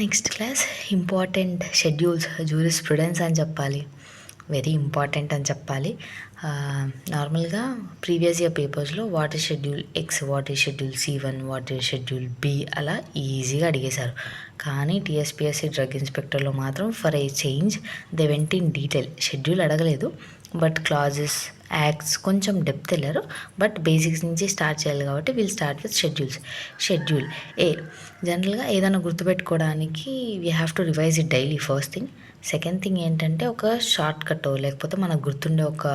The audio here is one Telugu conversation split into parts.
Next class important schedules jurisprudence అని చెప్పాలి, వెరీ ఇంపార్టెంట్ అని చెప్పాలి. నార్మల్గా ప్రీవియస్ ఇయర్ పేపర్స్లో what is schedule X, what is schedule C1, what is schedule B అలా ఈజీగా అడిగేశారు. కానీ టీఎస్పీఎస్సీ డ్రగ్ ఇన్స్పెక్టర్లో మాత్రం for a change they went in detail. Schedule అడగలేదు, బట్ క్లాజెస్, యాక్ట్స్ కొంచెం డెప్త్ వెళ్ళారు. బట్ బేసిక్స్ నుంచి స్టార్ట్ చేయాలి కాబట్టి will start with schedules. Schedule A జనరల్గా ఏదైనా గుర్తుపెట్టుకోవడానికి we have to revise it daily, first thing. Second thing ఏంటంటే ఒక షార్ట్ కట్ లేకపోతే మనకు గుర్తుండే ఒక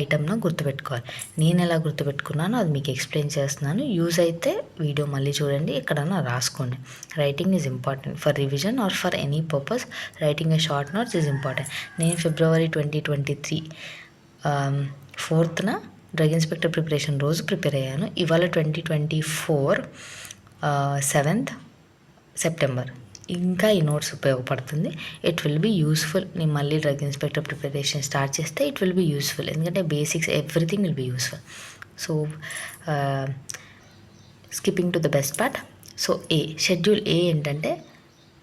ఐటమ్ను గుర్తుపెట్టుకోవాలి. నేను ఎలా గుర్తుపెట్టుకున్నానో అది మీకు ఎక్స్ప్లెయిన్ చేస్తున్నాను. యూజ్ అయితే వీడియో మళ్ళీ చూడండి, ఎక్కడన్నా రాసుకోండి. Writing is important for revision or for any purpose. Writing a short notes is important. నేను February 2023 4th drug inspector preparation రోజు ప్రిపేర్ అయ్యాను. ఇవాళ 2024 7th September. ఇంకా ఈ నోట్స్ ఉపయోగపడుతుంది. It will be useful. నేను మళ్ళీ డ్రగ్ ఇన్స్పెక్టర్ ప్రిపరేషన్ స్టార్ట్ చేస్తే ఇట్ విల్ బీ యూస్ఫుల్, ఎందుకంటే basics everything will be useful. So skipping to the best part. So schedule A ఏంటంటే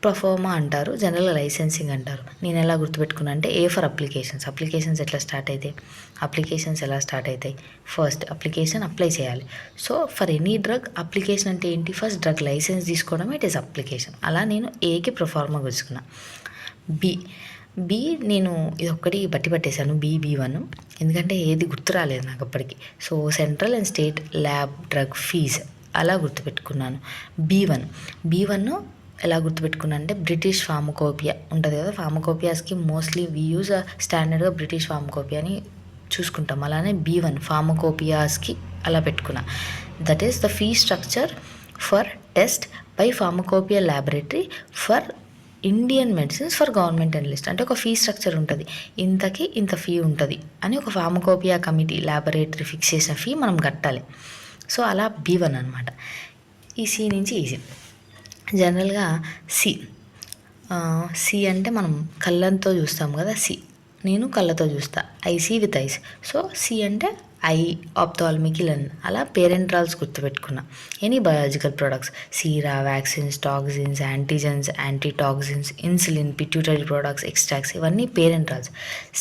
ప్రొఫార్మా అంటారు, జనరల్ లైసెన్సింగ్ అంటారు. నేను ఎలా గుర్తుపెట్టుకున్నా అంటే ఏ ఫర్ అప్లికేషన్స్. అప్లికేషన్స్ ఎట్లా స్టార్ట్ అవుతాయి, అప్లికేషన్స్ ఎలా స్టార్ట్ అవుతాయి? ఫస్ట్ అప్లికేషన్ అప్లై చేయాలి. So for any drug application అంటే ఏంటి? ఫస్ట్ డ్రగ్ లైసెన్స్ తీసుకోవడం, ఇట్ ఈస్ అప్లికేషన్. అలా నేను ఏకి ప్రొఫార్మా గుర్తుకున్నా. బి నేను ఇది ఒక్కటి బట్టి పట్టేశాను, B1, ఎందుకంటే ఏది గుర్తు రాలేదు నాకు అప్పటికి. So central and state lab drug fees అలా గుర్తుపెట్టుకున్నాను. B1 ఎలా గుర్తుపెట్టుకున్నా అంటే బ్రిటిష్ ఫార్మకోపియా ఉంటుంది కదా, ఫార్మకోపియాస్కి మోస్ట్లీ వీ యూజ్ స్టాండర్డ్గా బ్రిటిష్ ఫార్మకోపియాని చూసుకుంటాం. అలానే B1 ఫార్మకోపియాస్కి అలా పెట్టుకున్నా. That is the fee structure for test by pharmacopoeia laboratory for Indian medicines for government analyst. అంటే ఒక ఫీ స్ట్రక్చర్ ఉంటుంది, ఇంతకి ఇంత ఫీ ఉంటుంది అని ఒక ఫార్మకోపియా కమిటీ ల్యాబొరేటరీ ఫిక్స్ చేసిన ఫీ మనం కట్టాలి. సో అలా B1 అనమాట. ఈ సి నుంచి ఈజీ. జనరల్గా సి అంటే మనం కళ్ళంతో చూస్తాం కదా, నేను కళ్ళతో చూస్తా, I see with eyes. So C అంటే ఐ, ఆప్థాల్మికిలన్, అలా పేరెంట్రాల్స్ గుర్తుపెట్టుకున్నా. Any biological products, sera, vaccines, toxins, antigens, antitoxins, insulin, pituitary products, extracts, ఇవన్నీ పేరెంట్రాల్స్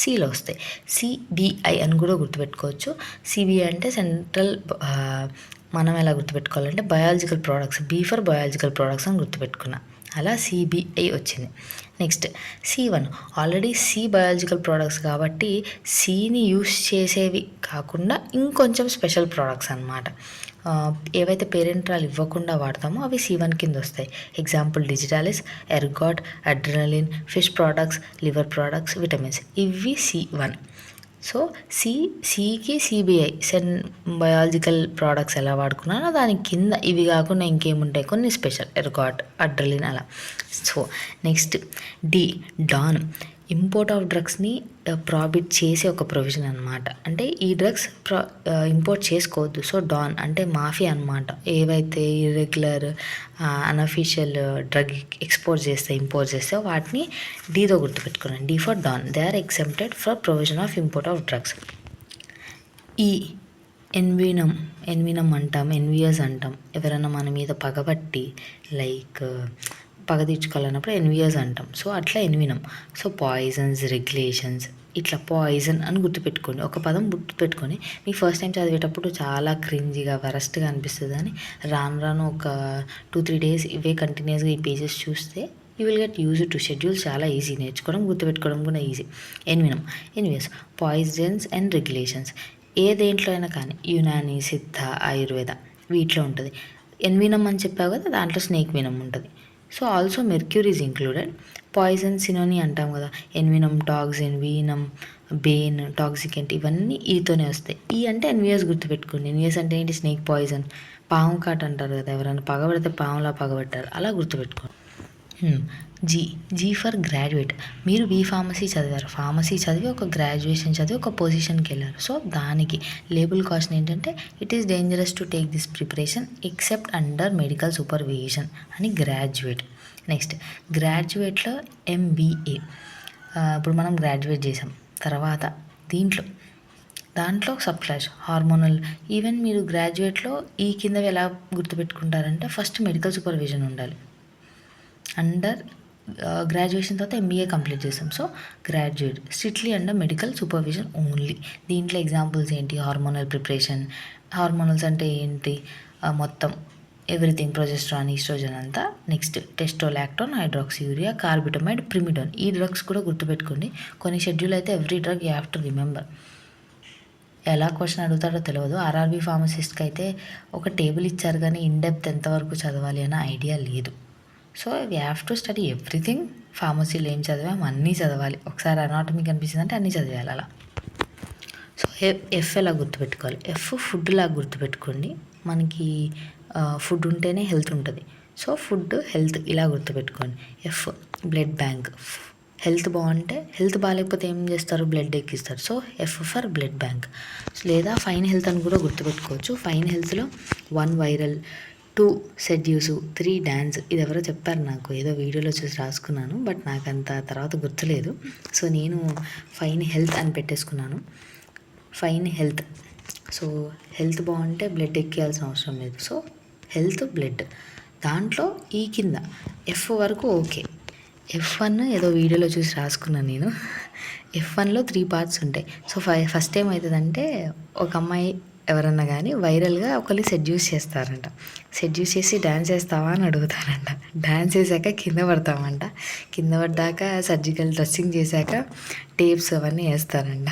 సిలో వస్తాయి. CBI అని కూడా గుర్తుపెట్టుకోవచ్చు. CBI అంటే సెంట్రల్, మనం ఎలా గుర్తుపెట్టుకోవాలంటే biological products, B for biological products అని గుర్తుపెట్టుకున్నా. అలా CBI వచ్చింది. Next C1 already C biological products కాబట్టి సిని యూస్ చేసేవి కాకుండా ఇంకొంచెం స్పెషల్ ప్రోడక్ట్స్ అనమాట. ఏవైతే పేరెంట్రాల్ ఇవ్వకుండా వాడతామో అవి C1 కింద వస్తాయి. Example digitalis, ergot, adrenaline, fish products, liver products, vitamins, ఇవి C1. సో సికి CBI బయాలజికల్ ప్రోడక్ట్స్ ఎలా వాడుకున్నానో దాని కింద ఇవి కాకుండా ఇంకేముంటాయి, కొన్ని స్పెషల్, ఎర్గాట్, అడ్రలిన్ అలా. So next don import of డ్రగ్స్ని ప్రాబిట్ చేసే ఒక ప్రొవిజన్ అనమాట. అంటే ఈ డ్రగ్స్ ఇంపోర్ట్ చేసుకోవద్దు. సో డాన్ అంటే మాఫియా అనమాట. ఏవైతే ఇర్రెగ్యులర్, అన్అఫీషియల్ డ్రగ్ ఇంపోర్ట్ చేస్తే వాటిని డీతో గుర్తుపెట్టుకున్నాను. D for don, they are exempted for provision of import of drugs. Envenom అంటాం, ఎన్వియస్ అంటాం. ఎవరైనా మన మీద పగబట్టి లైక్ పగ తీర్చుకోవాలన్నప్పుడు ఎన్వియస్ అంటాం. సో అట్లా ఎన్వినమ్. సో పాయిజన్స్, రెగ్యులేషన్స్, ఇట్లా పాయిజన్ అని గుర్తుపెట్టుకోండి. ఒక పదం గుర్తుపెట్టుకొని మీకు ఫస్ట్ టైం చదివేటప్పుడు చాలా క్రింజిగా, వరస్ట్గా అనిపిస్తుంది. అని రాను ఒక 2-3 days ఇవే కంటిన్యూస్గా ఈ పేజెస్ చూస్తే you will get use to. Schedules చాలా ఈజీ, నేర్చుకోవడం, గుర్తుపెట్టుకోవడం కూడా easy. Envious, poisons and regulations. ఏ దేంట్లో అయినా కానీ యునాని, సిద్ధ, ఆయుర్వేద వీటిలో ఉంటుంది. ఎన్వినమ్ అని చెప్పావు కదా, దాంట్లో స్నేక్ వినమ్ ఉంటుంది. So also mercury is included. Poison సినోని అంటాం కదా, envenom, toxin, venom, bane, toxicant, ఇవన్నీ ఈతోనే వస్తాయి. అంటే ఎన్వియస్ గుర్తుపెట్టుకోండి. ఎన్వియస్ అంటే ఏంటి? Snake poison. పాము కాటు అంటారు కదా, ఎవరైనా పగబడితే పాములా పగబట్టారు, అలా గుర్తుపెట్టుకోండి. G for graduate. మీరు ఫార్మసీ చదివారు, ఫార్మసీ చదివి ఒక గ్రాడ్యుయేషన్ చదివి ఒక పొజిషన్కి వెళ్ళారు. సో దానికి లేబుల్ కాషన్ ఏంటంటే it is dangerous to take this preparation except under medical supervision అని గ్రాడ్యుయేట్. నెక్స్ట్ గ్రాడ్యుయేట్లో MBA. ఇప్పుడు మనం గ్రాడ్యుయేట్ చేసాం తర్వాత దాంట్లో సబ్ క్లాస్ హార్మోనల్. ఈవెన్ మీరు గ్రాడ్యుయేట్లో ఈ కిందవి ఎలా గుర్తుపెట్టుకుంటారంటే ఫస్ట్ మెడికల్ సూపర్విజన్ ఉండాలి. అండర్ గ్రాడ్యుయేషన్ తర్వాత ఎంబీఏ కంప్లీట్ చేస్తాం. So graduate strictly under medical supervision only. దీంట్లో ఎగ్జాంపుల్స్ ఏంటి? Hormonal preparation. హార్మోనల్స్ అంటే ఏంటి? మొత్తం ఎవ్రీథింగ్, ప్రొజెస్ట్రాన్, ఈస్ట్రోజన్ అంతా. Next testolactone, hydroxyurea, carbutamide, primidone. ఈ డ్రగ్స్ కూడా గుర్తుపెట్టుకోండి. కొన్ని షెడ్యూల్ అయితే every drug you have to remember. ఎలా క్వశ్చన్ అడుగుతాడో తెలియదు. ఆర్ఆర్బీ ఫార్మసిస్ట్కి అయితే ఒక టేబుల్ ఇచ్చారు కానీ ఇన్ డెప్త్ ఎంతవరకు చదవాలి అన్న ఐడియా లేదు. So we have to study everything. ఫార్మసీలో ఏం చదివాము అన్నీ చదవాలి. ఒకసారి అనాటమీ కనిపించింది అంటే అన్నీ చదివాలి అలా. సో ఎఫ్ ఎలా గుర్తుపెట్టుకోవాలి? ఎఫ్ ఫుడ్ లాగా గుర్తుపెట్టుకోండి. మనకి ఫుడ్ ఉంటేనే హెల్త్ ఉంటుంది. సో ఫుడ్, హెల్త్ ఇలా గుర్తుపెట్టుకోండి. F blood bank. హెల్త్ బాగుంటే, హెల్త్ బాగాలేకపోతే ఏం చేస్తారు? బ్లడ్ ఎక్కిస్తారు. So F for blood bank. లేదా ఫైన్ హెల్త్ అని కూడా గుర్తుపెట్టుకోవచ్చు. ఫైన్ హెల్త్లో 1 వైరల్, 2 సెడ్యూసు, 3 డాన్స్. ఇది ఎవరో చెప్పారు నాకు, ఏదో వీడియోలో చూసి రాసుకున్నాను, బట్ నాకు అంత తర్వాత గుర్తులేదు. సో నేను ఫైన్ హెల్త్ అని పెట్టేసుకున్నాను. Fine health. సో హెల్త్ బాగుంటే బ్లడ్ ఎక్కియాల్సిన అవసరం లేదు. So health, blood. దాంట్లో ఈ కింద ఎఫ్ వరకు ఓకే. F1 ఏదో వీడియోలో చూసి రాసుకున్నాను నేను. F1లో 3 పార్ట్స్ ఉంటాయి. సో ఫస్ట్ ఏమవుతుందంటే, ఒక అమ్మాయి ఎవరన్నా కానీ వైరల్గా ఒకరిని సెడ్యూస్ చేస్తారంట. సెడ్యూస్ చేసి డ్యాన్స్ వేస్తావా అని అడుగుతారంట. డ్యాన్స్ వేసాక కింద పడతామంట. కింద పడ్డాక సర్జికల్ డ్రెస్సింగ్ చేశాక టేప్స్ అవన్నీ వేస్తారంట.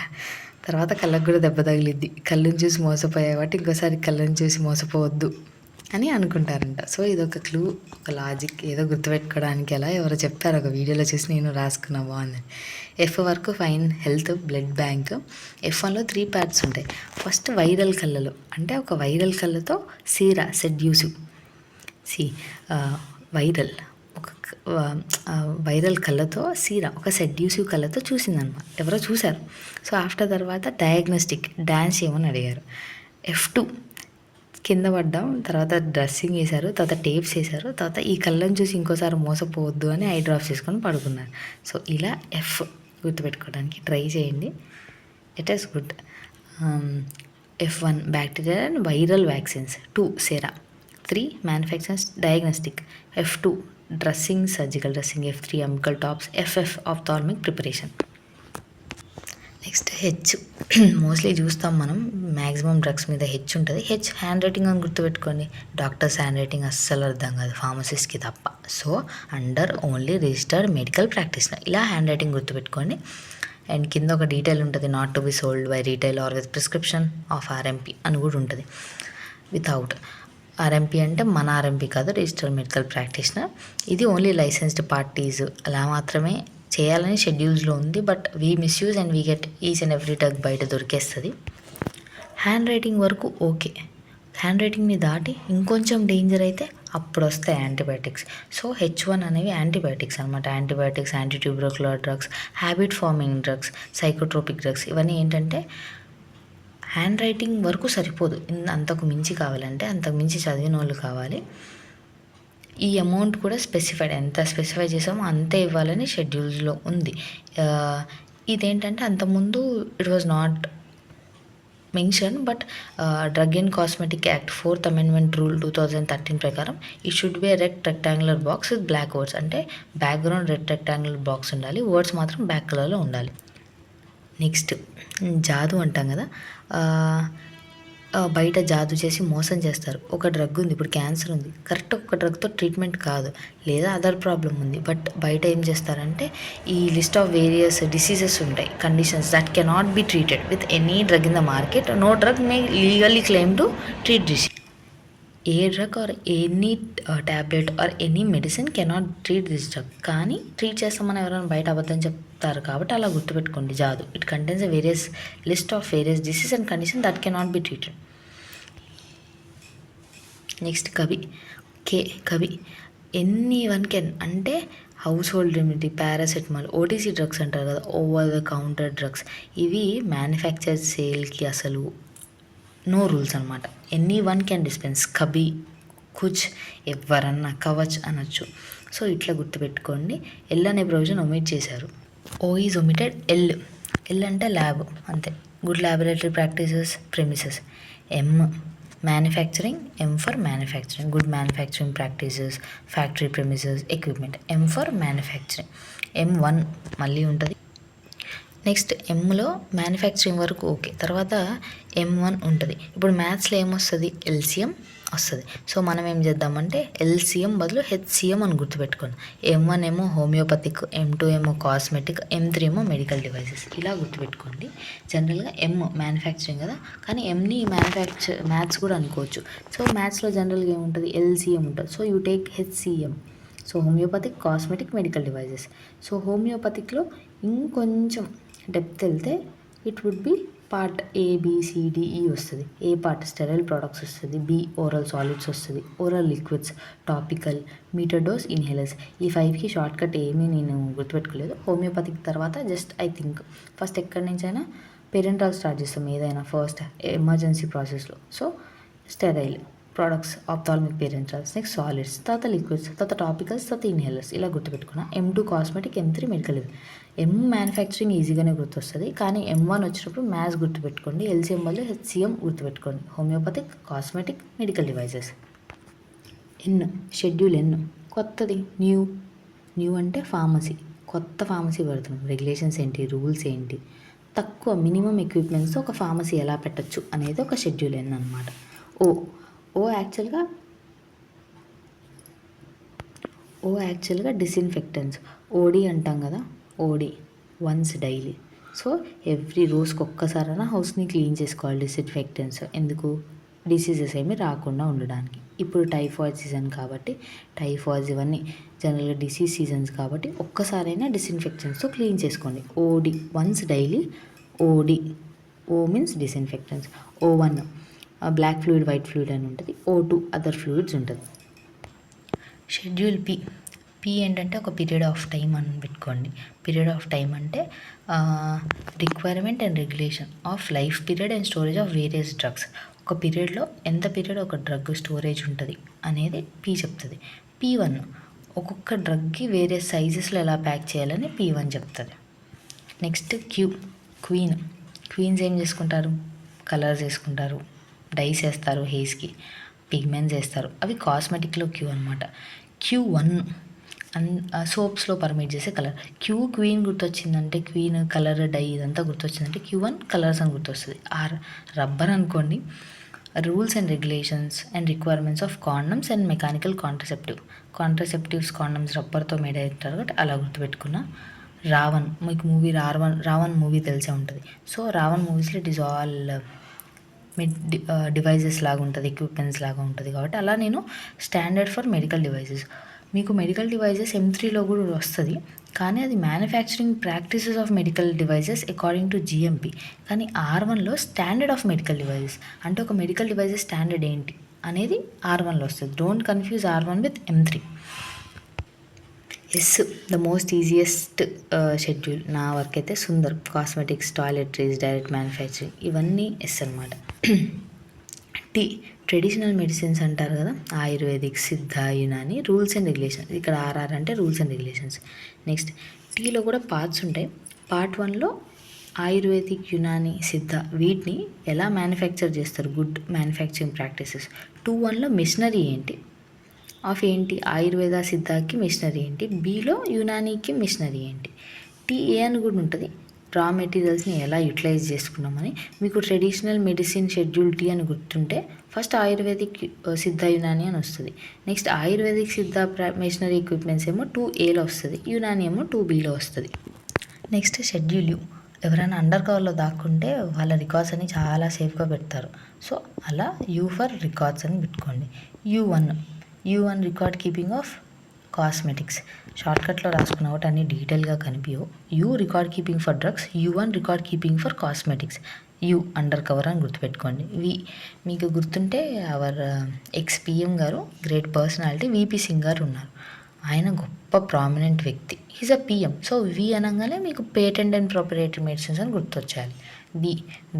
తర్వాత కళ్ళకు కూడా దెబ్బ తగిలిద్ది. కళ్ళని చూసి మోసపోయా కాబట్టి ఇంకోసారి కళ్ళని చూసి మోసపోవద్దు అని అనుకుంటారంట. సో ఇది ఒక క్లూ, ఒక లాజిక్, ఏదో గుర్తుపెట్టుకోవడానికి. అలా ఎవరో చెప్పారు ఒక వీడియోలో చూసి నేను రాసుకున్నా, బాగుంది. ఎఫ్ వరకు ఫైన్ హెల్త్, బ్లడ్ బ్యాంక్. F1లో 3 పార్ట్స్ ఉంటాయి. ఫస్ట్ వైరల్ కళ్ళలో, అంటే ఒక వైరల్ కళ్ళతో సీరా సెడ్యూసివ్. వైరల్ ఒక వైరల్ కళ్ళతో సీరా ఒక సెడ్యూసివ్ కళ్ళతో చూసిందన్నమాట. ఎవరో చూశారు. సో ఆఫ్టర్ తర్వాత డయాగ్నోస్టిక్ డాన్స్ చేయమని అడిగారు. F2 కింద పడ్డాం, తర్వాత డ్రెస్సింగ్ వేశారు, తర్వాత టేప్స్ వేశారు, తర్వాత ఈ కళ్ళని చూసి ఇంకోసారి మోసపోవద్దు అని ఐ డ్రాప్స్ చేసుకొని పడుకున్నారు. సో ఇలా ఎఫ్ గుర్తుపెట్టుకోవడానికి ట్రై చేయండి. It is good. F1 bacterial and viral vaccines. 2 sera. 3 manufacturers diagnostic. F2 dressing, surgical dressing. F3 umbilical tapes. FF ophthalmic preparation. Next H. Mostly చూస్తాం మనం, మ్యాక్సిమం డ్రగ్స్ మీద హెచ్ ఉంటుంది. హెచ్ హ్యాండ్ రైటింగ్ అని గుర్తుపెట్టుకోండి. డాక్టర్స్ హ్యాండ్ రైటింగ్ అస్సలు అర్థం కాదు, ఫార్మసిస్ట్కి తప్ప. So under only registered medical practitioner, ఇలా హ్యాండ్ రైటింగ్ గుర్తుపెట్టుకోండి. అండ్ కింద ఒక డీటెయిల్ ఉంటుంది, not to be sold by retail or with prescription of RMP అని కూడా ఉంటుంది. వితౌట్ ఆర్ఎంపీ అంటే మన ఆర్ఎంపీ కాదు, రిజిస్టర్డ్ మెడికల్ ప్రాక్టీషనర్. ఇది ఓన్లీ లైసెన్స్డ్ పార్టీస్ అలా మాత్రమే చేయాలని షెడ్యూల్స్లో ఉంది. But we misuse and we get each and every drug బయట దొరికేస్తుంది. హ్యాండ్ రైటింగ్ వరకు ఓకే. హ్యాండ్ రైటింగ్ని దాటి ఇంకొంచెం డేంజర్ అయితే అప్పుడు వస్తాయి యాంటీబయాటిక్స్. సో H1 అనేవి యాంటీబయాటిక్స్ అనమాట. Antibiotics, antitubercular drugs, habit forming drugs, psychotropic drugs. ఇవన్నీ ఏంటంటే హ్యాండ్ రైటింగ్ వరకు సరిపోదు, అంతకు మించి కావాలంటే అంతకు మించి చదివిన వాళ్ళు కావాలి. ఈ అమౌంట్ కూడా స్పెసిఫైడ్, ఎంత స్పెసిఫై చేసామో అంతే ఇవ్వాలని షెడ్యూల్స్లో ఉంది. ఇదేంటంటే అంతకుముందు it was not mention, but drug and cosmetic act 4th amendment rule 2013 ప్రకారం ఈ should be rectangular box with black words. అంటే బ్యాక్గ్రౌండ్ రెక్టాంగులర్ బాక్స్ ఉండాలి, వర్డ్స్ మాత్రం బ్లాక్ కలర్లో ఉండాలి. నెక్స్ట్ జాదు అంటాం కదా, బయట జాదు చేసి మోసం చేస్తారు. ఒక డ్రగ్ ఉంది, ఇప్పుడు క్యాన్సర్ ఉంది, కరెక్ట్ ఒక డ్రగ్తో ట్రీట్మెంట్ కాదు, లేదా అదర్ ప్రాబ్లం ఉంది, బట్ బయట ఏం చేస్తారంటే ఈ లిస్ట్ ఆఫ్ వేరియస్ డిసీజెస్ ఉంటాయి, conditions that cannot be treated with any drug in the market. No drug may legally claim to treat this. A drug or any tablet or any medicine cannot treat this drug. కానీ ట్రీట్ చేస్తామని ఎవరైనా బయట అబద్ధం చెప్తారు కాబట్టి అలా గుర్తుపెట్టుకోండి. జాదు it contains a various list of various disease and condition that cannot be treated. Next కవి. కవి ఎనీ వన్ కెన్, అంటే household remedy, paracetamol, OTC drugs అంటారు కదా, ఓవర్ ద కౌంటర్ డ్రగ్స్. ఇవి మ్యానుఫ్యాక్చర్ సేల్కి అసలు నో రూల్స్ అనమాట. Any one can dispense. కబీ, కుచ్, ఎవరన్నా కవచ్ అనొచ్చు. సో ఇట్లా గుర్తుపెట్టుకోండి. ఎల్ అనే ప్రొవిజన్ ఒమిట్ చేశారు. ఓ ఈజ్ ఒమిటెడ్. ఎల్ అంటే ల్యాబ్, అంతే. Good laboratory practices, premises. M manufacturing, M for manufacturing, good manufacturing practices, factory premises, equipment. M for manufacturing. M1 మళ్ళీ ఉంటుంది. నెక్స్ట్ ఎంలో మ్యానుఫ్యాక్చరింగ్ వరకు ఓకే, తర్వాత M1 ఉంటుంది. ఇప్పుడు మ్యాథ్స్లో ఏమొస్తుంది? LCM వస్తుంది. సో మనం ఏం చేద్దామంటే LCM బదులు HCM అని గుర్తుపెట్టుకోండి. M1 ఏమో హోమియోపతిక్, M2 ఏమో కాస్మెటిక్, M3 ఏమో మెడికల్ డివైసెస్. ఇలా గుర్తుపెట్టుకోండి. జనరల్గా M మ్యానుఫ్యాక్చరింగ్ కదా, కానీ Mని మ్యాథ్స్ కూడా అనుకోవచ్చు. సో మ్యాథ్స్లో జనరల్గా ఏముంటుంది? LCM ఉంటుంది. So you take HCM. So homeopathic, cosmetic, medical devices. So హోమియోపతిక్లో ఇంకొంచెం డెప్త్ వెళ్తే it would be part ABCDE వస్తుంది. ఏ పార్ట్ స్టెరైల్ ప్రోడక్ట్స్ వస్తుంది, B ఓరల్ సాలిడ్స్ వస్తుంది, oral liquids, topical, meter dose, inhalers. ఈ 5కి షార్ట్ కట్ ఏమీ నేను గుర్తుపెట్టుకోలేదు. హోమియోపతిక్ తర్వాత జస్ట్ ఐ థింక్ ఫస్ట్ ఎక్కడి నుంచైనా పేరెంటల్ స్టార్ట్ చేస్తాం ఏదైనా ఫస్ట్ ఎమర్జెన్సీ ప్రాసెస్లో. So sterile products, ophthalmic parenterals, next solids, తర్వాత లిక్విడ్స్, తర్వాత టాపికల్స్, తర్వాత ఇన్హేలర్స్. ఇలా గుర్తుపెట్టుకున్నా. M2 cosmetic, M3 medical. M manufacturing ఈజీగానే గుర్తొస్తుంది, కానీ M1 వచ్చినప్పుడు మ్యాథ్స్ గుర్తుపెట్టుకోండి. LCM వల్ల HCM గుర్తుపెట్టుకోండి. Homoeopathic, cosmetic, medical devices. N schedule N కొత్తది, న్యూ అంటే ఫార్మసీ. కొత్త ఫార్మసీ పెడుతున్నాం. రెగ్యులేషన్స్ ఏంటి, రూల్స్ ఏంటి, తక్కువ మినిమం ఎక్విప్మెంట్స్తో ఒక ఫార్మసీ ఎలా పెట్టచ్చు అనేది ఒక షెడ్యూల్ N అనమాట. ఓ యాక్చువల్గా డిస్ఇన్ఫెక్టెంట్స్. OD అంటాం కదా, OD once daily. So every రోజుకి ఒక్కసారైనా హౌస్ని క్లీన్ చేసుకోవాలి డిస్ఇన్ఫెక్టెంట్స్. ఎందుకు? డిసీజెస్ ఏమి రాకుండా ఉండడానికి. ఇప్పుడు టైఫాయిడ్ సీజన్ కాబట్టి టైఫాయిడ్స్ ఇవన్నీ జనరల్గా డిసీజ్ సీజన్స్ కాబట్టి ఒక్కసారైనా డిస్ఇన్ఫెక్టెంట్స్తో క్లీన్ చేసుకోండి. OD once daily. OD O means disinfectants. O1 black fluid, white fluid అని ఉంటుంది. O2 అదర్ ఫ్లూయిడ్స్ ఉంటుంది. షెడ్యూల్ P ఏంటంటే ఒక పీరియడ్ ఆఫ్ టైం అని పెట్టుకోండి. పీరియడ్ ఆఫ్ టైం అంటే requirement and regulation of life period and storage of various drugs. ఒక పీరియడ్లో ఎంత పీరియడ్ ఒక డ్రగ్ స్టోరేజ్ ఉంటుంది అనేది P చెప్తుంది. P1 ఒక్కొక్క డ్రగ్కి వేరే సైజెస్లో ఎలా ప్యాక్ చేయాలని P1 చెప్తుంది. నెక్స్ట్ క్వీన్స్ ఏం చేసుకుంటారు? కలర్స్ వేసుకుంటారు, డైస్ వేస్తారు, హెయిర్స్కి పిగ్మెంట్స్ వేస్తారు. అవి కాస్మెటిక్లో Q అనమాట. Q1 సోప్స్లో పర్మిట్ చేసే కలర్. క్వీన్ గుర్తొచ్చిందంటే, క్వీన్ కలర్, డై ఇదంతా గుర్తొచ్చిందంటే Q1 కలర్స్ అని గుర్తొస్తుంది. రబ్బర్ అనుకోండి. Rules and regulations and requirements of condoms and mechanical contraceptives condoms రబ్బర్తో మేడ్ అవుతారు కాబట్టి అలా గుర్తుపెట్టుకున్నా. రావణ్, మీకు మూవీ రావణ్ మూవీ తెలిసే ఉంటుంది. సో రావణ్ మూవీస్లో ఇట్ ఈస్ ఆల్ డివైజెస్ లాగా ఉంటుంది, ఎక్విప్మెంట్స్ లాగా ఉంటుంది కాబట్టి అలా నేను స్టాండర్డ్ ఫర్ మెడికల్ డివైజెస్. మీకు మెడికల్ డివైజెస్ M3లో కూడా వస్తుంది, కానీ అది manufacturing practices of medical devices according to GMP. కానీ R1లో స్టాండర్డ్ ఆఫ్ మెడికల్ డివైజెస్ అంటే ఒక మెడికల్ డివైజెస్ స్టాండర్డ్ ఏంటి అనేది R1లో వస్తుంది. Don't confuse R1 with M3. S the most easiest schedule నా వర్క్ అయితే సుందర్, కాస్మెటిక్స్, టాయిలెటరీస్, డైరెక్ట్ మ్యానుఫ్యాక్చరింగ్, ఇవన్నీ ఎస్ అనమాట. T ట్రెడిషనల్ మెడిసిన్స్ అంటారు కదా, ayurvedic, Siddha, Unani, rules and regulations. ఇక్కడ RR అంటే రూల్స్ అండ్ రెగ్యులేషన్స్. నెక్స్ట్ Tలో కూడా పార్ట్స్ ఉంటాయి. పార్ట్ 1లో ఆయుర్వేదిక్, యునాని, సిద్ధ వీటిని ఎలా మ్యానుఫ్యాక్చర్ చేస్తారు, గుడ్ మ్యానుఫ్యాక్చరింగ్ ప్రాక్టీసెస్. 2.1లో మిషనరీ ఏంటి, ఏంటి ఆయుర్వేద, సిద్ధాకి మిషనరీ ఏంటి, Bలో యునానీకి మిషనరీ ఏంటి. TA అని కూడా ఉంటుంది, రా మెటీరియల్స్ని ఎలా యూటిలైజ్ చేసుకున్నామని. మీకు ట్రెడిషనల్ మెడిసిన్ షెడ్యూల్ T అని గుర్తుంటే ఫస్ట్ ఆయుర్వేదిక్, సిద్ధ, యునాని అని వస్తుంది. నెక్స్ట్ ఆయుర్వేదిక్, సిద్ధ మిషనరీ ఎక్విప్మెంట్స్ ఏమో 2Aలో వస్తుంది, యునాని ఏమో 2Bలో వస్తుంది. Next schedule U. ఎవరైనా అండర్ కవర్లో దాక్కుంటే వాళ్ళ రికార్డ్స్ అని చాలా సేఫ్గా పెడతారు. సో అలా U ఫర్ రికార్డ్స్ అని పెట్టుకోండి. U1 record keeping of cosmetics. షార్ట్కట్లో రాసుకున్న ఒకటి అన్ని డీటెయిల్గా కనిపించవు. U record keeping for drugs, U1 record keeping for cosmetics. U under cover అని గుర్తుపెట్టుకోండి. మీకు గుర్తుంటే అవర్ ex-PM గారు, గ్రేట్ పర్సనాలిటీ, VP సింగ్ గారు ఉన్నారు. ఆయన గొప్ప ప్రామినెంట్ వ్యక్తి, is a PM. So V అనగానే మీకు పేటెంట్ అండ్ ప్రొపరేటరీ మెడిసిన్స్ అని గుర్తొచ్చాలి.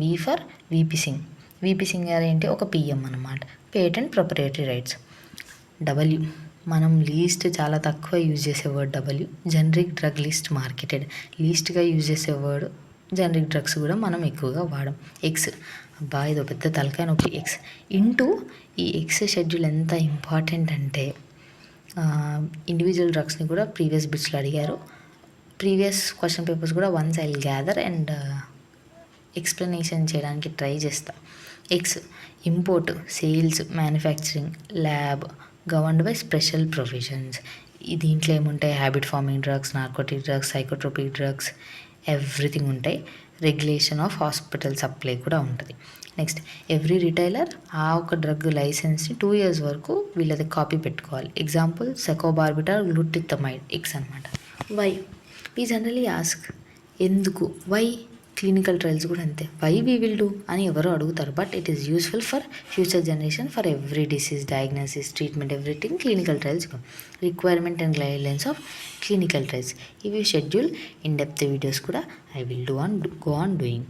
V for VP Singh. VP Singh గారు ఏంటి, ఒక PM అన్నమాట, పేటెంట్ ప్రొపరేటరీ రైట్స్. W మనం లీస్ట్ చాలా తక్కువ యూజ్ చేసే word W. Generic drug list marketed. లీస్ట్గా యూజ్ చేసే వర్డ్ జనరిక్ డ్రగ్స్ కూడా మనం ఎక్కువగా వాడం. ఎక్స్, అబ్బా ఇదో పెద్ద తలకాయ నొప్పి. ఎక్స్ ఇంటూ ఈ ఎక్స్ షెడ్యూల్ ఎంత ఇంపార్టెంట్ అంటే ఇండివిజువల్ డ్రగ్స్ని కూడా ప్రీవియస్ బిట్స్లో అడిగారు. ప్రీవియస్ క్వశ్చన్ పేపర్స్ కూడా once I gather and explanation చేయడానికి ట్రై చేస్తా. X import, sales, manufacturing, lab, governed by special provisions. దీంట్లో ఏముంటాయి? Habit forming drugs, narcotic drugs, psychotropic drugs, everything ఉంటాయి. రెగ్యులేషన్ ఆఫ్ హాస్పిటల్ సప్లై కూడా ఉంటుంది. నెక్స్ట్ ఎవ్రీ రిటైలర్ ఆ ఒక డ్రగ్ లైసెన్స్ని 2 years వరకు వీళ్ళది కాపీ పెట్టుకోవాలి. ఎగ్జాంపుల్ సెకోబార్బిటాల్, గ్లూటిథమైడ్, ఎక్స్ అనమాట. వై వీ జనరలీ ఆస్క్ ఎందుకు, వై? క్లినికల్ ట్రయల్స్ కూడా అంతే, వై వీ విల్ డూ అని ఎవరో అడుగుతారు. But it is useful for future generation, for every disease diagnosis, treatment, everything. Clinical trials requirement and guidelines of clinical trials. ఇవి షెడ్యూల్ ఇన్ డెప్త్ వీడియోస్ కూడా I will go on doing.